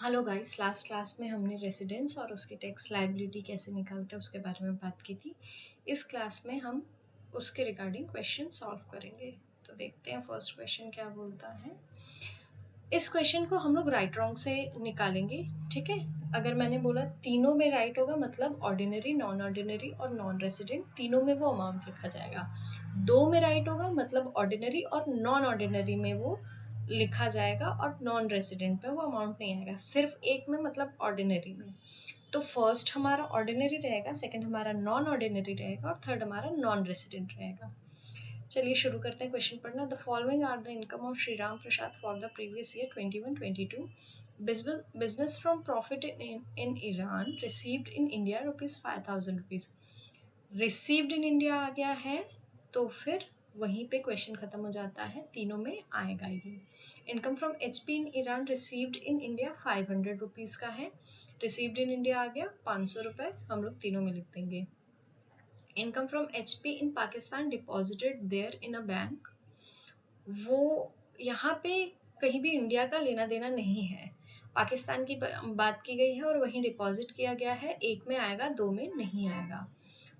Hello guys, last class में हमने residence और उसकी टैक्स लायबिलिटी कैसे निकालते हैं उसके बारे में बात की थी। इस क्लास में हम उसके रिगार्डिंग क्वेश्चन सॉल्व करेंगे। तो देखते हैं फर्स्ट क्वेश्चन क्या बोलता है। इस क्वेश्चन को हम लोग राइट रॉन्ग से निकालेंगे, ठीक है। अगर मैंने बोला तीनों में राइट होगा मतलब ऑर्डिनरी, नॉन ऑर्डिनरी और नॉन रेसिडेंट, तीनों में वो अमाउंट लिखा जाएगा। दो में राइट होगा मतलब ऑर्डिनरी और नॉन ऑर्डिनरी में वो लिखा जाएगा और नॉन रेसिडेंट में वो अमाउंट नहीं आएगा। सिर्फ एक में मतलब ऑर्डिनरी में। तो फर्स्ट हमारा ऑर्डिनरी रहेगा, सेकंड हमारा नॉन ऑर्डिनरी रहेगा और थर्ड हमारा नॉन रेसिडेंट रहेगा। चलिए शुरू करते हैं क्वेश्चन पढ़ना। The following are the income of Shri Ram Prasad for the previous year 21-22। Business from profit in Iran received in India ₹5,000। Received in India आ गया है तो फिर वहीं पे क्वेश्चन खत्म हो जाता है, तीनों में आएगा ये। Income from HP in Iran received in India ₹500 का है। रिसीव्ड इन इंडिया आ गया ₹500, हम लोग तीनों में लिख देंगे। Income from HP in Pakistan deposited there in a bank, वो यहाँ पे कहीं भी इंडिया का लेना देना नहीं है, पाकिस्तान की बात की गई है और वहीं डिपॉजिट किया गया है। एक में आएगा, दो में नहीं आएगा।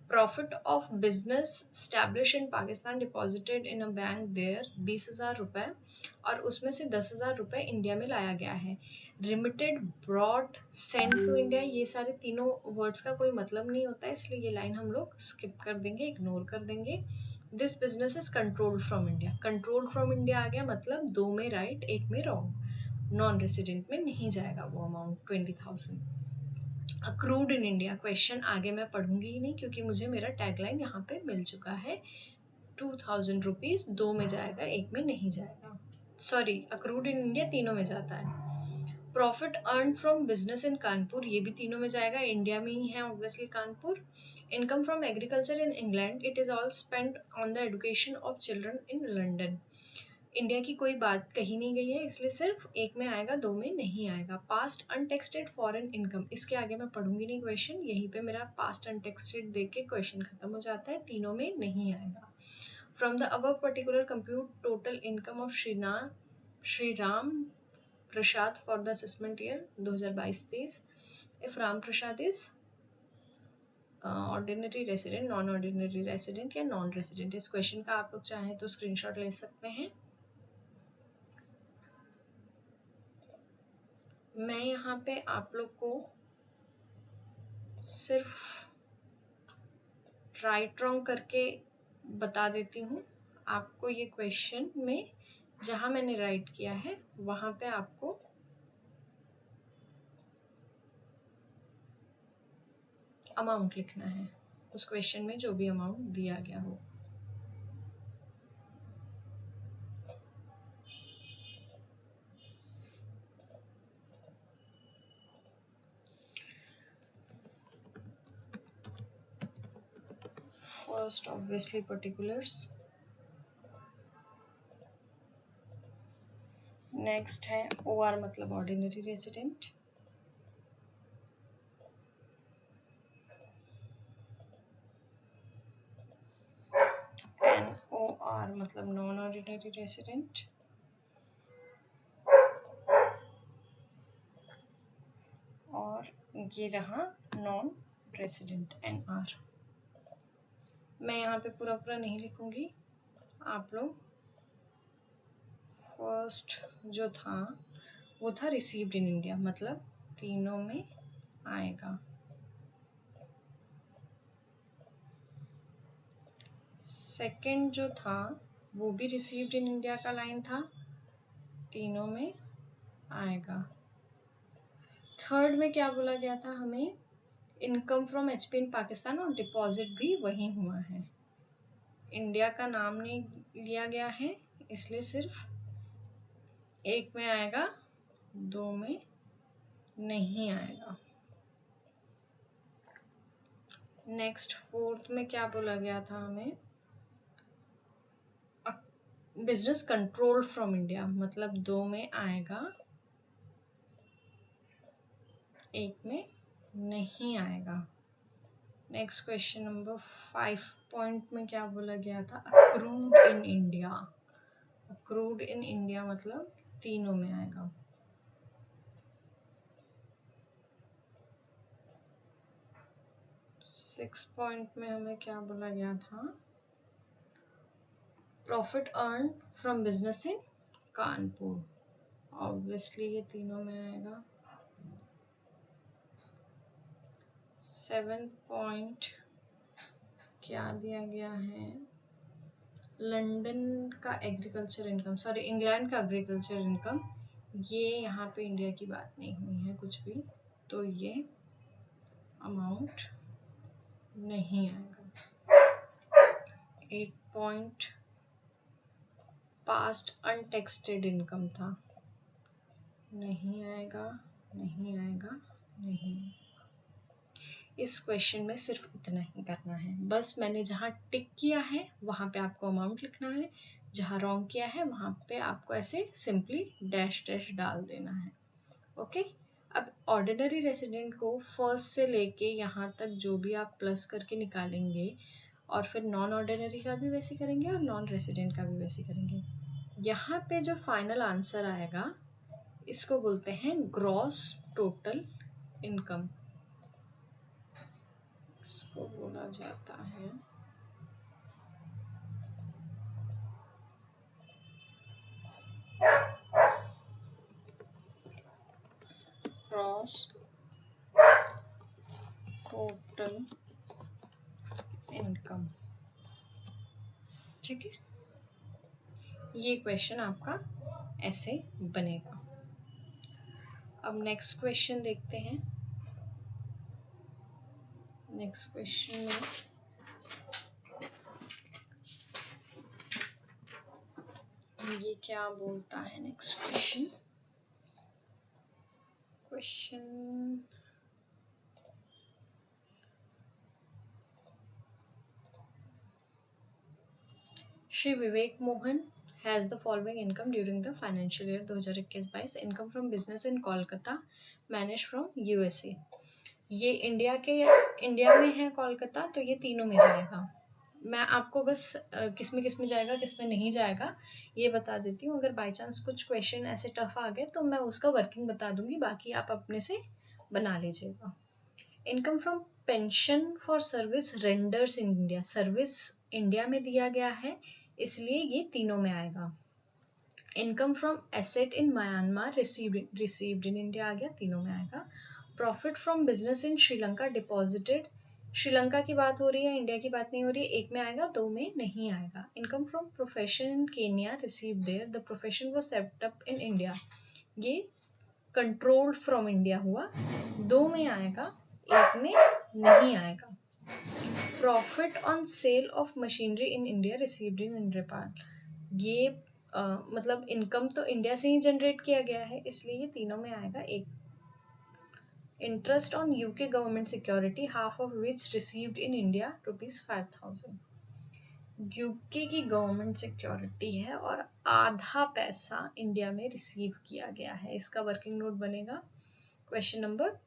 Profit of business establish in Pakistan deposited in a bank there ₹20,000 और उसमें से ₹10,000 इंडिया में लाया गया है। Remitted, abroad, send to India, ये सारे तीनों वर्ड्स का कोई मतलब नहीं होता है, इसलिए ये लाइन हम लोग स्किप कर देंगे, इग्नोर कर देंगे। This business is controlled from India, controlled from India आ गया मतलब दो में राइट, एक में रॉन्ग। नॉन रेसिडेंट में नहीं जाएगा वो amount 20,000। Accrued in India, question आगे मैं पढ़ूंगी ही नहीं क्योंकि मुझे मेरा टैगलाइन यहाँ पे मिल चुका है। ₹2,000 दो में जाएगा, एक में नहीं जाएगा। सॉरी, अक्रूड इन इंडिया तीनों में जाता है। प्रॉफिट अर्न फ्रॉम बिजनेस इन कानपुर, ये भी तीनों में जाएगा, इंडिया में ही है obviously Kanpur. Income from agriculture in England, it is all spent on the education of children in London, India की कोई बात कही नहीं गई है इसलिए सिर्फ एक में आएगा, दो में नहीं आएगा। पास्ट अनटेक्सटेड फॉरेन इनकम, इसके आगे मैं पढ़ूंगी नहीं क्वेश्चन, यहीं पे मेरा पास्ट अनटेक्सटेड देख के क्वेश्चन खत्म हो जाता है, तीनों में नहीं आएगा। From the above particular compute total income of Shri Ram Prasad for the assessment year 2022-23। If Ram Prasad is ordinary resident, non ordinary resident या नॉन रेसिडेंट, इस क्वेश्चन का आप लोग चाहें तो स्क्रीनशॉट ले सकते हैं। मैं यहाँ पे आप लोग को सिर्फ राइट रॉन्ग करके बता देती हूँ। आपको ये क्वेश्चन में जहाँ मैंने राइट किया है वहाँ पे आपको अमाउंट लिखना है, उस क्वेश्चन में जो भी अमाउंट दिया गया हो। फर्स्ट ऑब्वियसली पर्टिकुलर्स, नेक्स्ट है OR मतलब ऑर्डिनरी रेसिडेंट, NOR मतलब नॉन ऑर्डिनरी रेसिडेंट, और ये रहा नॉन रेसिडेंट NR। मैं यहाँ पे पूरा पूरा नहीं लिखूंगी, आप लोग फर्स्ट जो था वो था रिसीव्ड इन इंडिया मतलब तीनों में आएगा। सेकंड जो था वो भी रिसीव्ड इन इंडिया का लाइन था, तीनों में आएगा। थर्ड में क्या बोला गया था हमें, income from HP in Pakistan, और डिपॉजिट भी वही हुआ है, इंडिया का नाम नहीं लिया गया है इसलिए सिर्फ एक में आएगा, दो में नहीं आएगा। नेक्स्ट फोर्थ में क्या बोला गया था हमें, बिजनेस कंट्रोल फ्रॉम इंडिया मतलब दो में आएगा, एक में नहीं आएगा। नेक्स्ट क्वेश्चन नंबर 5 पॉइंट में क्या बोला गया था, accrued in India, accrued in India मतलब तीनों में आएगा। 6 पॉइंट में हमें क्या बोला गया था? Profit earn from business in Kanpur, obviously ये तीनों में आएगा। 7 पॉइंट क्या दिया गया है? लंदन का एग्रीकल्चर इनकम, सॉरी इंग्लैंड का एग्रीकल्चर इनकम, ये यहाँ पे इंडिया की बात नहीं हुई है कुछ भी, तो ये अमाउंट नहीं आएगा। 8 पॉइंट पास्ट अनटेक्सटेड इनकम था, नहीं आएगा, नहीं आएगा, नहीं। इस क्वेश्चन में सिर्फ इतना ही करना है, बस मैंने जहाँ टिक किया है वहाँ पे आपको अमाउंट लिखना है, जहाँ रॉन्ग किया है वहाँ पे आपको ऐसे सिंपली डैश डैश डाल देना है। ओके, अब ऑर्डिनरी रेसिडेंट को फर्स्ट से लेके यहाँ तक जो भी आप प्लस करके निकालेंगे, और फिर नॉन ऑर्डिनरी का भी वैसे करेंगे और नॉन रेसिडेंट का भी वैसे करेंगे। यहाँ पे जो फाइनल आंसर आएगा इसको बोलते हैं ग्रॉस टोटल इनकम, इसको बोला जाता है ग्रॉस टोटल इनकम। ठीक है, ये क्वेश्चन आपका ऐसे बनेगा। अब नेक्स्ट क्वेश्चन देखते हैं। नेक्स्ट क्वेश्चन में ये क्या बोलता है? Next question Shri Vivek Mohan has the following income during the financial year 2021-22। Income from business in Kolkata, manage from USA. ये इंडिया में है कोलकाता, तो ये तीनों में जाएगा। मैं आपको बस किस में जाएगा किस में नहीं जाएगा ये बता देती हूँ। अगर बाई चांस कुछ क्वेश्चन ऐसे टफ आ गए तो मैं उसका वर्किंग बता दूंगी, बाकी आप अपने से बना लीजिएगा। Income from pension for service renders in India, service India में दिया गया है इसलिए ये तीनों में आएगा। Income from asset in Myanmar received in India आ गया, तीनों में आएगा। Profit from business in Sri Lanka deposited, Sri Lanka की बात हो रही है, इंडिया की बात नहीं हो रही है, एक में आएगा, दो में नहीं आएगा। Income from profession in Kenya received there, the profession was set up in India, ये कंट्रोल्ड फ्रॉम इंडिया हुआ, दो में आएगा, एक में नहीं आएगा। Profit on sale of machinery in India received in Nepal, ये मतलब इनकम तो इंडिया से ही जनरेट किया गया है इसलिए ये तीनों में आएगा, एक। Interest on UK government security half of which received in India ₹5000, UK की गवर्नमेंट सिक्योरिटी है और आधा पैसा इंडिया में रिसीव किया गया है, इसका वर्किंग नोट बनेगा। क्वेश्चन नंबर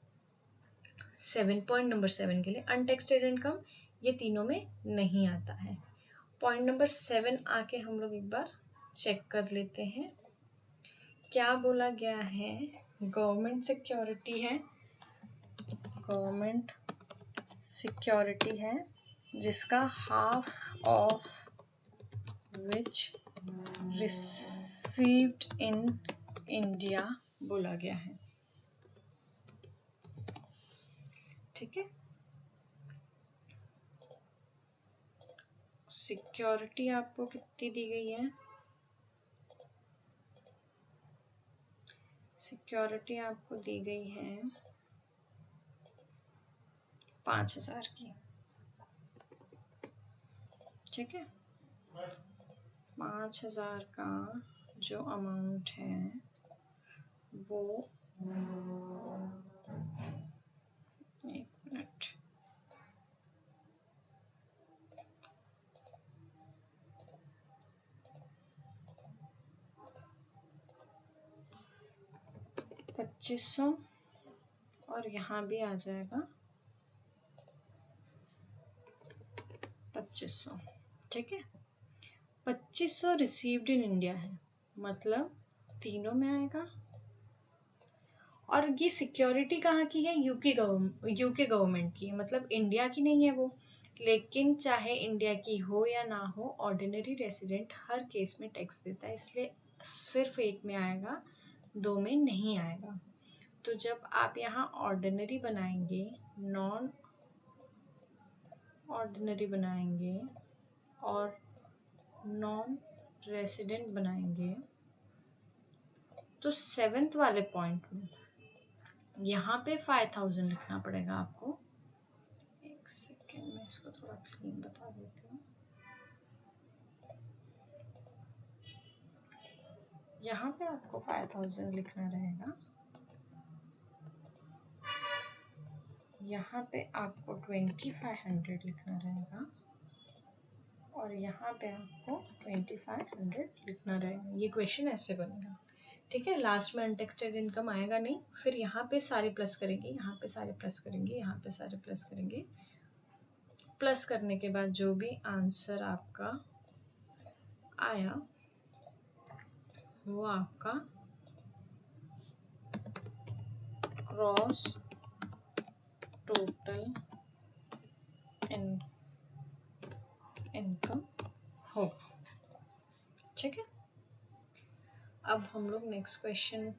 7, पॉइंट नंबर 7 के लिए अनटेक्सटेड इनकम, ये तीनों में नहीं आता है। पॉइंट नंबर 7 आके हम लोग एक बार चेक कर लेते हैं क्या बोला गया है। गवर्नमेंट सिक्योरिटी है, गवर्नमेंट सिक्योरिटी है जिसका half of which received in India बोला गया है। ठीक है, सिक्योरिटी आपको कितनी दी गई है? सिक्योरिटी आपको दी गई है 5000 की। ठीक है, 5000 का जो अमाउंट है वो, एक मिनट, $2500 और यहाँ भी आ जाएगा 2500। ठीक है, 2500 रिसीव्ड इन इंडिया है, मतलब तीनों में आएगा, और ये सिक्योरिटी कहाँ की है? यूके गवर्नमेंट की है, मतलब इंडिया की नहीं है वो। लेकिन चाहे इंडिया की हो या ना हो, ऑर्डिनरी रेसिडेंट हर केस में टैक्स देता है, इसलिए सिर्फ एक में आएगा, दो में नहीं आएगा। तो जब आप यहाँ ऑर्डिनरी बनाएंगे, नॉन ऑर्डिनरी बनाएंगे और नॉन रेसिडेंट बनाएंगे, तो 7th वाले पॉइंट में यहाँ पे 5000 लिखना पड़ेगा आपको। एक सेकेंड में इसको थोड़ा क्लीन बता देती हूँ। यहाँ पे आपको 5000 लिखना रहेगा, यहाँ पे आपको 2500 लिखना रहेगा, और यहाँ पे आपको 2500 लिखना रहेगा। ये क्वेश्चन ऐसे बनेगा, ठीक है। लास्ट में अनटेक्सटेड इनकम आएगा नहीं, फिर यहाँ पे सारे प्लस करेंगे, यहाँ पे सारे प्लस करेंगे, यहाँ पे सारे प्लस करेंगे। प्लस करने के बाद जो भी आंसर आपका आया वो आपका क्रॉस टोटल इनकम होगा, ठीक है। अब हम लोग नेक्स्ट क्वेश्चन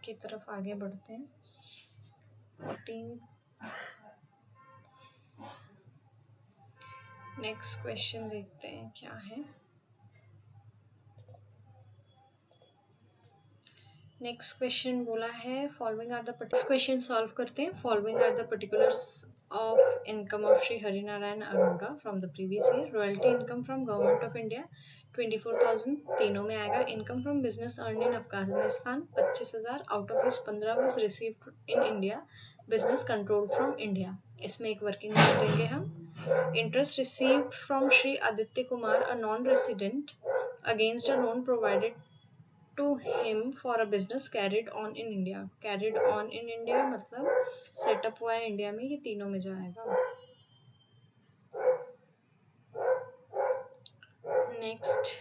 की तरफ आगे बढ़ते हैं। 14 नेक्स्ट क्वेश्चन देखते हैं क्या है। नेक्स्ट क्वेश्चन बोला है following are the question solve करते हैं। Following are the particulars of income of Shri Harinarayan Arora from the previous year. Royalty income from government of India 24,000 तीनों में आएगा। Income from business earn in Afghanistan 25,000, out of which 15 was received in India, business control from India. इसमें एक working note देंगे हम। Interest received from Shri Aditya Kumar a non resident against a loan provided to him for a business carried on in India। carried on in India मतलब setup हुआ है India में, ये तीनों में जाएगा। Next,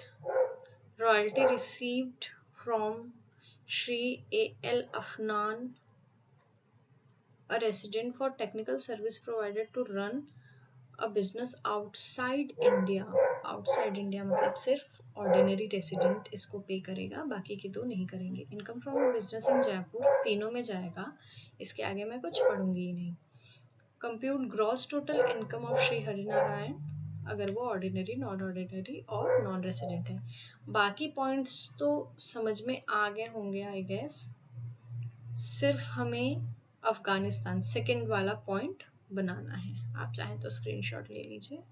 royalty received from Shri A.L. Afnan a resident for technical service provided to run a business outside India। outside India मतलब सिर्फ ऑर्डिनरी रेसिडेंट इसको पे करेगा, बाकी के दो नहीं करेंगे। इनकम फ्रॉम बिजनेस इन जयपुर तीनों में जाएगा, इसके आगे मैं कुछ पढ़ूंगी ही नहीं। Compute gross total income of Shri Harinarayan, अगर वो ऑर्डिनरी, नॉन ऑर्डिनरी और नॉन रेसिडेंट है। बाकी पॉइंट्स तो समझ में आ गए होंगे आई गेस। सिर्फ हमें अफगानिस्तान सेकंड वाला पॉइंट बनाना है। आप चाहें तो स्क्रीनशॉट ले लीजिए।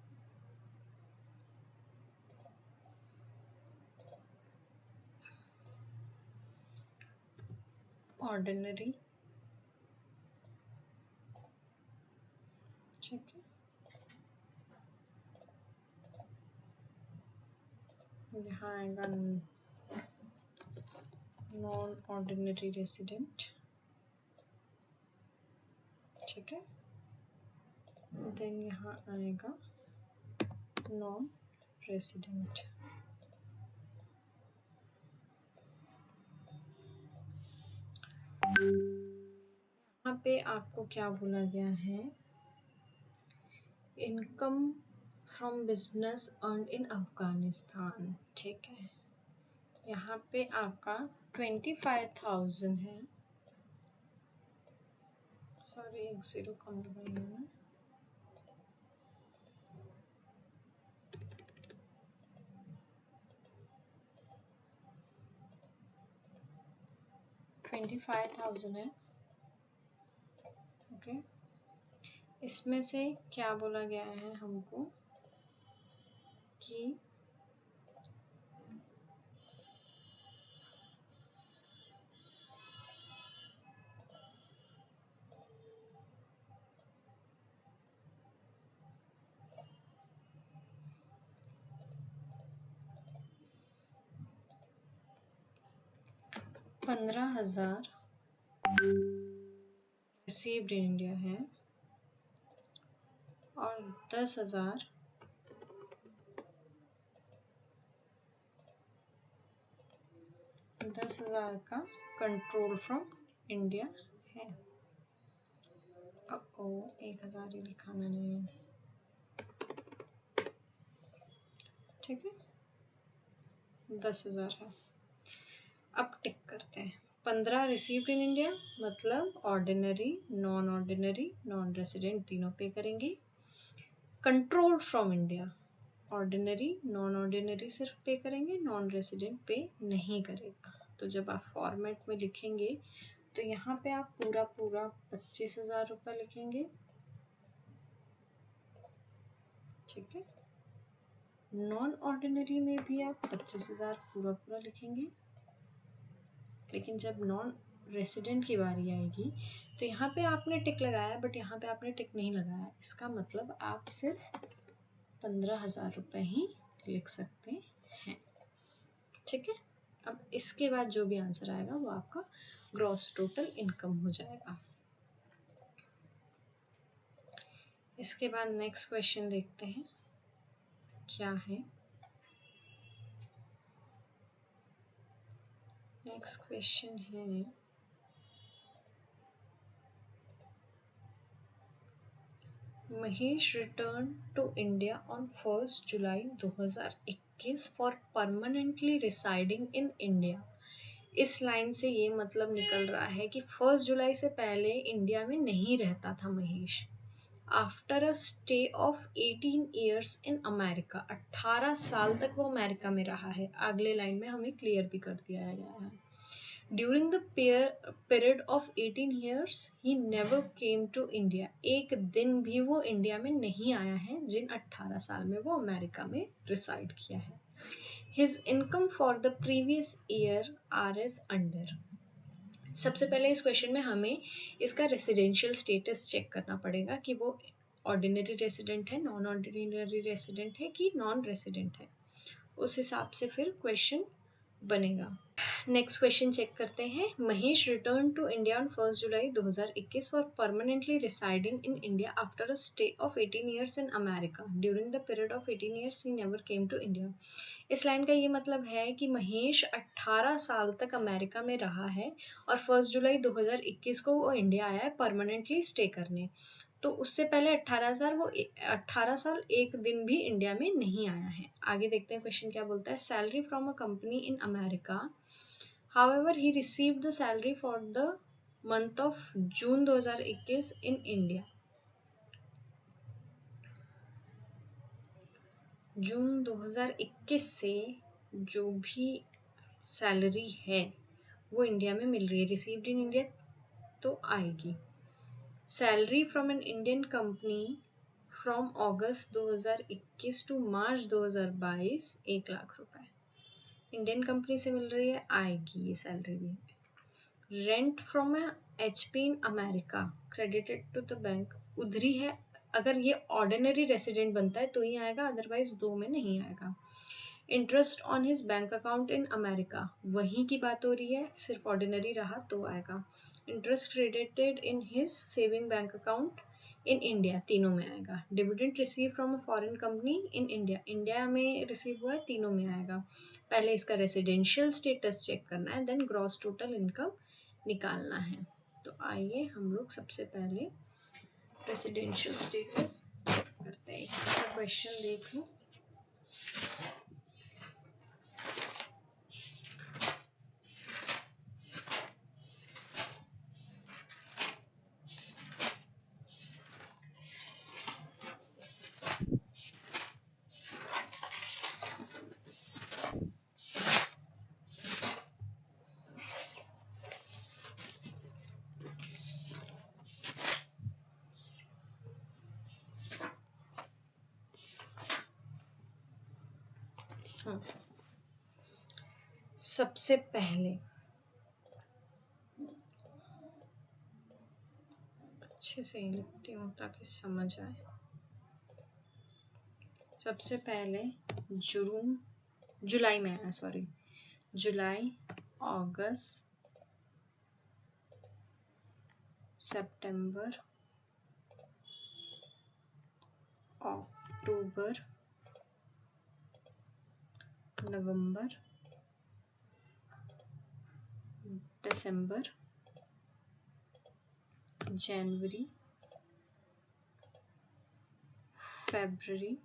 ऑर्डिनरी, ठीक है, यहाँ आएगा नॉन ऑर्डिनरी रेसिडेंट, ठीक है। देन यहाँ आएगा नॉन रेसिडेंट। यहाँ पे आपको क्या बोला गया है? Income from business earn in Afghanistan, ठीक है। यहाँ पे आपका 25,000 है। सॉरी, एक जीरो कम लगाई हूँ मैं। $25,000 है, ओके। इसमें से क्या बोला गया है हमको कि $15,000 रिसीव्ड इन इंडिया है और 10,000 का कंट्रोल फ्रॉम इंडिया है। ओ 1000 ही लिखा मैंने, ठीक है, 10,000 है। अब टिक करते हैं। 15 रिसीव्ड इन इंडिया, मतलब ऑर्डिनरी, नॉन रेसिडेंट तीनों पे करेंगे। Controlled from India, ordinary non ordinary सिर्फ पे करेंगे, नॉन रेसिडेंट पे नहीं करेगा। तो जब आप फॉर्मेट में लिखेंगे तो यहाँ पे आप पूरा 25,000 रुपये लिखेंगे, ठीक है। नॉन ऑर्डिनरी में भी आप 25,000 पूरा लिखेंगे, लेकिन जब नॉन रेसिडेंट की बारी आएगी तो यहाँ पे आपने टिक लगाया, बट यहाँ पे आपने टिक नहीं लगाया। इसका मतलब आप सिर्फ 15,000 रुपये ही लिख सकते हैं, ठीक है। अब इसके बाद जो भी आंसर आएगा वो आपका ग्रॉस टोटल इनकम हो जाएगा। इसके बाद नेक्स्ट क्वेश्चन देखते हैं क्या है। नेक्स्ट क्वेश्चन है, Mahesh return to India on 1 July 2021 for permanently residing in India. इस लाइन से ये मतलब निकल रहा है कि 1 जुलाई से पहले इंडिया में नहीं रहता था Mahesh. After a stay of 18 years in America, 18 साल तक वो अमेरिका में रहा है। अगले लाइन में हमें क्लियर भी कर दिया गया है। During the period of 18 years he never came to India, एक दिन भी वो इंडिया में नहीं आया है जिन 18 साल में वो अमेरिका में रिसाइड किया है। His income for the previous year are as under. सबसे पहले इस क्वेश्चन में हमें इसका रेसिडेंशियल स्टेटस चेक करना पड़ेगा कि वो ऑर्डिनरी रेसिडेंट है, नॉन ऑर्डिनरी रेसिडेंट है कि नॉन रेसिडेंट है। उस हिसाब से फिर क्वेश्चन बनेगा। नेक्स्ट क्वेश्चन चेक करते हैं। Mahesh return to India on 1 July 2021 for permanently residing in India after a stay of 18 years in America. During the period of 18 years he never came to India. इस line का ये मतलब है कि महेश 18 साल तक अमेरिका में रहा है और 1 जुलाई 2021 को वो इंडिया आया है परमानेंटली स्टे करने। तो उससे पहले 18 साल एक दिन भी इंडिया में नहीं आया है। आगे देखते हैं क्वेश्चन क्या बोलता है। Salary from a company in America, however he received the salary for the month of June 2021 in India. जून 2021 से जो भी सैलरी है वो इंडिया में मिल रही है, रिसीव्ड इन इंडिया तो आएगी। Salary from an Indian company from August 2021 to March 2022 1 lakh रुपए इंडियन कंपनी से मिल रही है, आएगी ये सैलरी भी। Rent from H P in America credited to the bank, उधरी है। अगर ये ऑर्डिनरी रेसिडेंट बनता है तो ही आएगा, अदरवाइज दो में नहीं आएगा। Interest on his bank account in America, वहीं की बात हो रही है, सिर्फ ऑर्डिनरी रहा तो आएगा। Interest credited in his saving bank account in India, तीनों में आएगा। Dividend receive from a foreign company in India, India में रिसीव हुआ है, तीनों में आएगा। पहले इसका रेसिडेंशियल स्टेटस चेक करना है, देन ग्रॉस टोटल इनकम निकालना है। तो आइए हम लोग सबसे पहले रेसिडेंशियल स्टेटस चेक करते हैं। क्वेश्चन देख लो। सबसे पहले अच्छे से ही लिखती हूँ ताकि समझ आए। सबसे पहले जुलाई में आया, सॉरी, जुलाई, अगस्त, सितंबर, अक्टूबर, नवंबर, दिसंबर, जनवरी, फरवरी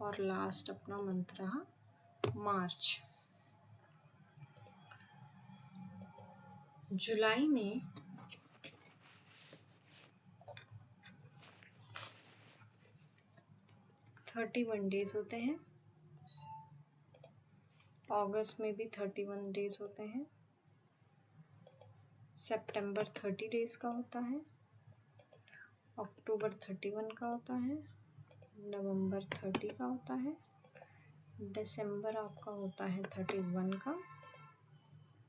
और लास्ट अपना मंथ रहा मार्च। जुलाई में 31 डेज होते हैं, अगस्त में भी 31 डेज होते हैं, सितंबर 30 डेज का होता है, अक्टूबर 31 का होता है, नवंबर 30 का होता है, दिसंबर आपका होता है 31 का,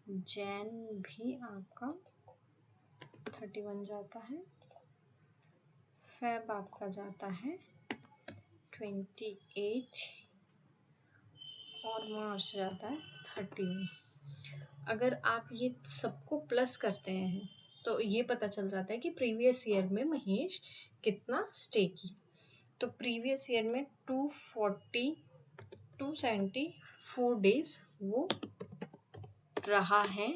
जैन भी आपका 31 जाता है, फेब आपका जाता है 28 और मार्च जाता है 31। अगर आप ये सबको प्लस करते हैं तो ये पता चल जाता है कि प्रीवियस ईयर में महेश कितना स्टे की। तो प्रीवियस ईयर में 274 डेज वो रहा है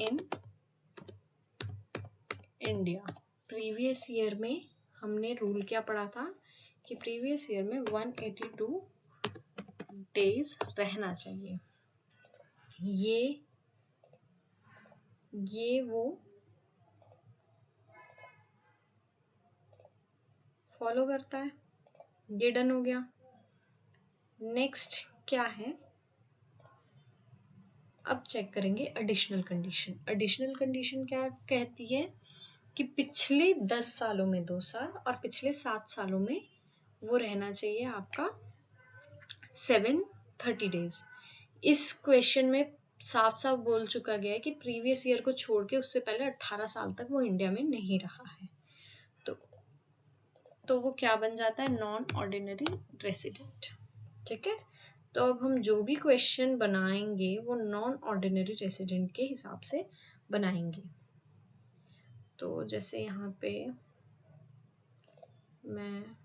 इन इंडिया। प्रीवियस ईयर में हमने रूल क्या पढ़ा था कि प्रीवियस ईयर में 182 डेज रहना चाहिए। ये वो फॉलो करता है। ये डन हो गया। नेक्स्ट क्या है, अब चेक करेंगे एडिशनल कंडीशन। एडिशनल कंडीशन क्या कहती है कि पिछले 10 सालों में 2 साल और पिछले 7 सालों में वो रहना चाहिए आपका 730 डेज। इस क्वेश्चन में साफ साफ बोल चुका गया है कि प्रीवियस ईयर को छोड़ के उससे पहले 18 साल तक वो इंडिया में नहीं रहा है। तो वो क्या बन जाता है, नॉन ऑर्डिनरी रेसिडेंट। ठीक है, तो अब हम जो भी क्वेश्चन बनाएंगे वो नॉन ऑर्डिनरी रेसिडेंट के हिसाब से बनाएंगे। तो जैसे यहाँ पे मैं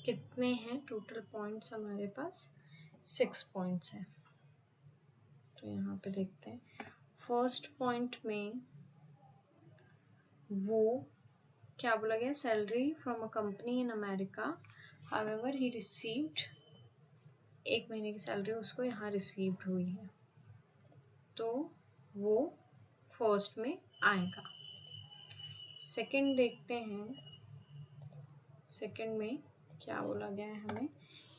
कितने हैं टोटल पॉइंट्स हमारे पास, 6 पॉइंट्स हैं। तो यहाँ पे देखते हैं फर्स्ट पॉइंट में वो क्या बोला गया, salary from a company in America, however he received, 1 महीने की सैलरी उसको यहाँ रिसीव्ड हुई है, तो वो फर्स्ट में आएगा। सेकंड देखते हैं, सेकंड में क्या बोला गया है हमें,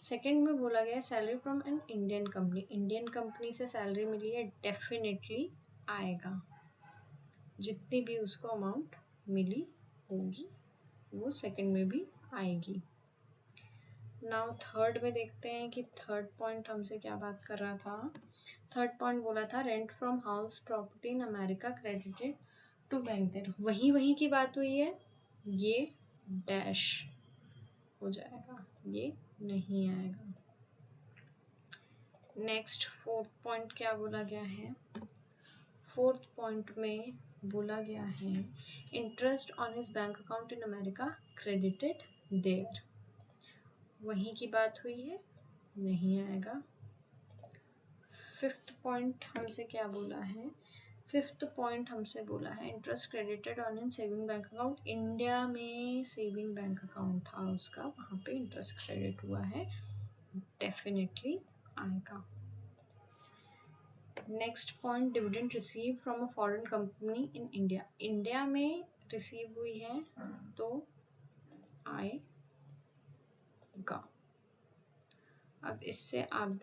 सेकंड में बोला गया है salary from an Indian company, Indian company से सैलरी मिली है, डेफिनेटली आएगा। जितनी भी उसको अमाउंट मिली होगी वो सेकंड में भी आएगी। नाउ थर्ड में देखते हैं कि थर्ड पॉइंट हमसे क्या बात कर रहा था। थर्ड पॉइंट बोला था rent from house property in America credited to bank there, वही की बात हुई है, ये डैश हो जाएगा, ये नहीं आएगा। नेक्स्ट फोर्थ पॉइंट क्या बोला गया है, फोर्थ पॉइंट में बोला गया है interest on his bank account in America credited there, वहीं की बात हुई है, नहीं आएगा। फिफ्थ पॉइंट हमसे क्या बोला है, फिफ्थ पॉइंट हमसे बोला है interest credited on in saving bank account, India में सेविंग बैंक अकाउंट था उसका, वहाँ पे इंटरेस्ट क्रेडिट हुआ है, डेफिनेटली आएगा। Next point dividend receive from a foreign company in India, India में रिसीव हुई है तो आएगा। अब इससे आप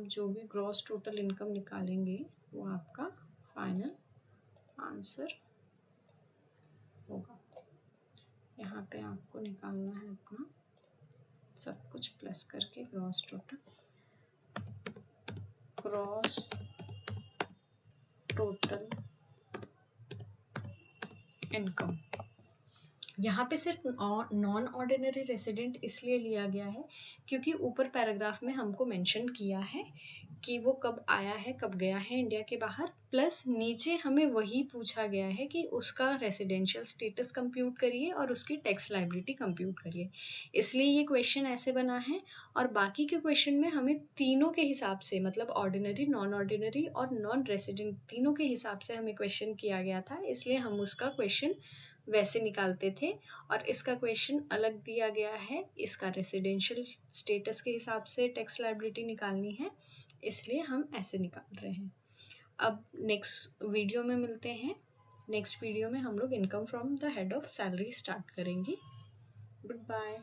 जो भी ग्रॉस टोटल इनकम निकालेंगे वो आपका फाइनल आंसर होगा। यहाँ पे आपको निकालना है अपना सब कुछ प्लस करके ग्रॉस टोटल इनकम। यहाँ पे सिर्फ नॉन ऑर्डिनरी रेसिडेंट इसलिए लिया गया है क्योंकि ऊपर पैराग्राफ में हमको मेंशन किया है कि वो कब आया है, कब गया है इंडिया के बाहर, प्लस नीचे हमें वही पूछा गया है कि उसका रेसिडेंशियल स्टेटस कंप्यूट करिए और उसकी टैक्स लायबिलिटी कंप्यूट करिए, इसलिए ये क्वेश्चन ऐसे बना है। और बाकी के क्वेश्चन में हमें तीनों के हिसाब से, मतलब ऑर्डिनरी, नॉन ऑर्डिनरी और नॉन रेसिडेंट, तीनों के हिसाब से हमें क्वेश्चन किया गया था, इसलिए हम उसका क्वेश्चन वैसे निकालते थे। और इसका क्वेश्चन अलग दिया गया है, इसका रेसिडेंशियल स्टेटस के हिसाब से टैक्स लायबिलिटी निकालनी है, इसलिए हम ऐसे निकाल रहे हैं। अब नेक्स्ट वीडियो में मिलते हैं। नेक्स्ट वीडियो में हम लोग income from the head of salary start करेंगे। Good bye.